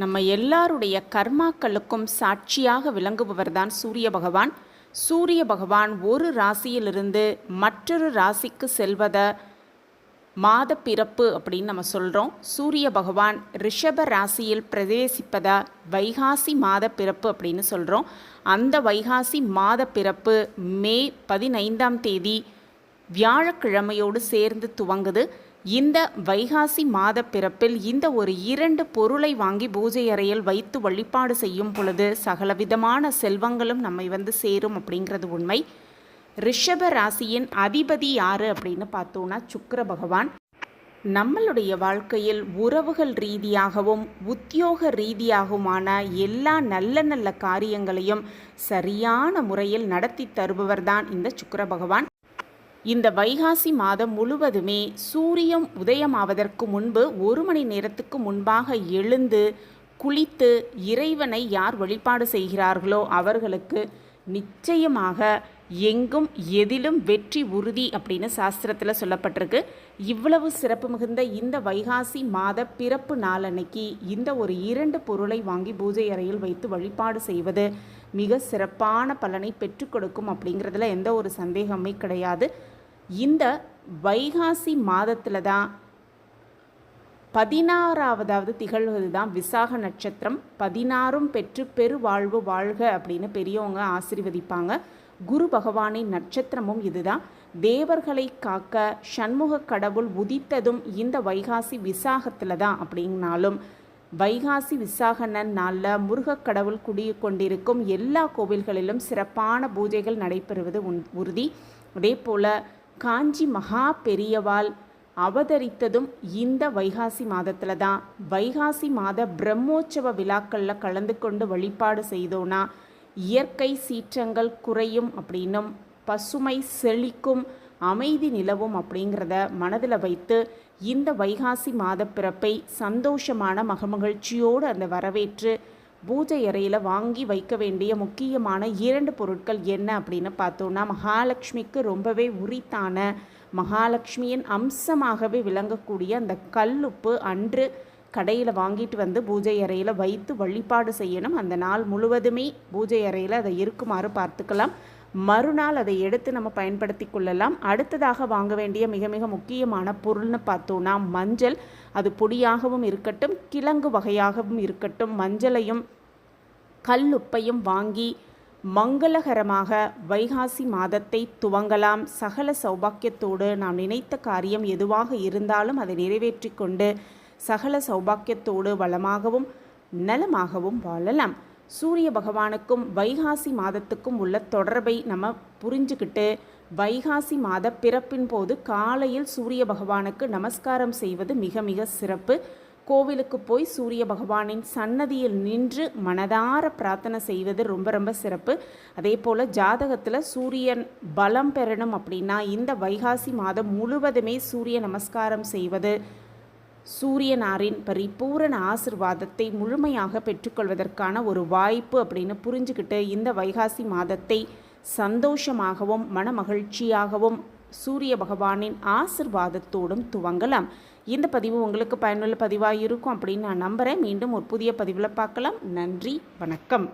நம்ம எல்லாருடைய கர்மாக்களுக்கும் சாட்சியாக விளங்குபவர் தான் சூரிய பகவான். சூரிய பகவான் ஒரு ராசியிலிருந்து மற்றொரு ராசிக்கு செல்வதை மாத பிறப்பு அப்படின்னு நம்ம சொல்கிறோம். சூரிய பகவான் ரிஷப ராசியில் பிரவேசிப்பதை வைகாசி மாத பிறப்பு அப்படின்னு சொல்கிறோம். அந்த வைகாசி மாத பிறப்பு மே 15ஆம் தேதி வியாழக்கிழமையோடு சேர்ந்து துவங்குது. இந்த வைகாசி மாத பிறப்பில் இந்த ஒரு 2 பொருளை வாங்கி பூஜை அறையில் வைத்து வழிபாடு செய்யும் பொழுது சகலவிதமான செல்வங்களும் நம்மை சேரும் அப்படிங்கிறது உண்மை. ரிஷப ராசியின் அதிபதி யார் அப்படின்னு பார்த்தோன்னா சுக்கிர பகவான். நம்மளுடைய வாழ்க்கையில் உறவுகள் ரீதியாகவும் உத்தியோக ரீதியாகவுமான எல்லா நல்ல நல்ல காரியங்களையும் சரியான முறையில் நடத்தி தருபவர் தான் இந்த சுக்கிர பகவான். இந்த வைகாசி மாதம் முழுவதுமே சூரியன் உதயமாவதற்கு முன்பு 1 மணி நேரத்துக்கு முன்பாக எழுந்து குளித்து இறைவனை யார் வழிபாடு செய்கிறார்களோ அவர்களுக்கு நிச்சயமாக எங்கும் எதிலும் வெற்றி உறுதி அப்படின்னு சாஸ்திரத்தில் சொல்லப்பட்டிருக்கு. இவ்வளவு சிறப்பு மிகுந்த இந்த வைகாசி மாத பிறப்பு நாளன்னைக்கு இந்த ஒரு 2 பொருளை வாங்கி பூஜை அறையில் வைத்து வழிபாடு செய்வது மிக சிறப்பான பலனை பெற்றுக் கொடுக்கும் அப்படிங்கிறதுல எந்த ஒரு சந்தேகமே கிடையாது. இந்த வைகாசி மாதத்தில் தான் 16ஆவது திகழ்வது தான் விசாக நட்சத்திரம். 16ம் பெற்று பெருவாழ்வு வாழ்க அப்படின்னு பெரியவங்க ஆசீர்வதிப்பாங்க. குரு பகவானின் நட்சத்திரமும் இதுதான். தேவர்களை காக்க சண்முக கடவுள் உதித்ததும் இந்த வைகாசி விசாகத்தில் தான் அப்படின்னாலும் வைகாசி விசாகனன் நாளில் முருகக்கடவுள் குடிக்கொண்டிருக்கும் எல்லா கோவில்களிலும் சிறப்பான பூஜைகள் நடைபெறுவது உறுதி. அதே போல் காஞ்சி மகா பெரியவாள் அவதரித்ததும் இந்த வைகாசி மாதத்தில் தான். வைகாசி மாத பிரம்மோற்சவ விழாக்களில் கலந்து கொண்டு வழிபாடு செய்தோன்னா இயற்கை சீற்றங்கள் குறையும் அப்படின்னும் பசுமை செழிக்கும் அமைதி நிலவும் அப்படிங்கிறத மனதில் வைத்து இந்த வைகாசி மாத பிறப்பை சந்தோஷமான மகிழ்ச்சியோடு அந்த வரவேற்று பூஜை அறையில் வாங்கி வைக்க வேண்டிய முக்கியமான 2 பொருட்கள் என்ன அப்படின்னு பார்த்தோன்னா மகாலட்சுமிக்கு ரொம்பவே உரித்தான மகாலட்சுமியின் அம்சமாகவே விளங்கக்கூடிய அந்த கல்லுப்பு அன்று கடையில் வாங்கிட்டு பூஜை அறையில் வைத்து வழிபாடு செய்யணும். அந்த நாள் முழுவதுமே பூஜை அறையில் அதை இருக்குமாறு பார்த்துக்கலாம். மறுநாள் அதை எடுத்து நம்ம பயன்படுத்தி கொள்ளலாம். அடுத்ததாக வாங்க வேண்டிய மிக மிக முக்கியமான பொருள்னு பார்த்தோன்னா மஞ்சள். அது பொடியாகவும் இருக்கட்டும் கிழங்கு வகையாகவும் இருக்கட்டும் மஞ்சளையும் கல்லுப்பையும் வாங்கி மங்களகரமாக வைகாசி மாதத்தை துவங்கலாம். சகல சௌபாக்கியத்தோடு நாம் நினைத்த காரியம் எதுவாக இருந்தாலும் அதை நிறைவேற்றி கொண்டு சகல சௌபாக்கியத்தோடு வளமாகவும் நலமாகவும் வாழலாம். சூரிய பகவானுக்கும் வைகாசி மாதத்துக்கும் உள்ள தொடர்பை நம்ம புரிஞ்சுக்கிட்டு வைகாசி மாத பிறப்பின் போது காலையில் சூரிய பகவானுக்கு நமஸ்காரம் செய்வது மிக மிக சிறப்பு. கோவிலுக்கு போய் சூரிய பகவானின் சன்னதியில் நின்று மனதார பிரார்த்தனை செய்வது ரொம்ப ரொம்ப சிறப்பு. அதே போல் ஜாதகத்தில் சூரியன் பலம் பெறணும் அப்படின்னா இந்த வைகாசி மாதம் முழுவதுமே சூரிய நமஸ்காரம் செய்வது சூரியனாரின் பரிபூரண ஆசிர்வாதத்தை முழுமையாக பெற்றுக்கொள்வதற்கான ஒரு வாய்ப்பு அப்படின்னு புரிஞ்சுக்கிட்டு இந்த வைகாசி மாதத்தை சந்தோஷமாகவும் மன மகிழ்ச்சியாகவும் சூரிய பகவானின் ஆசிர்வாதத்தோடும் துவங்கலாம். இந்த பதிவு உங்களுக்கு பயனுள்ள பதிவாக இருக்கும் அப்படின்னு நான் நம்புகிறேன். மீண்டும் ஒரு புதிய பதிவில் பார்க்கலாம். நன்றி, வணக்கம்.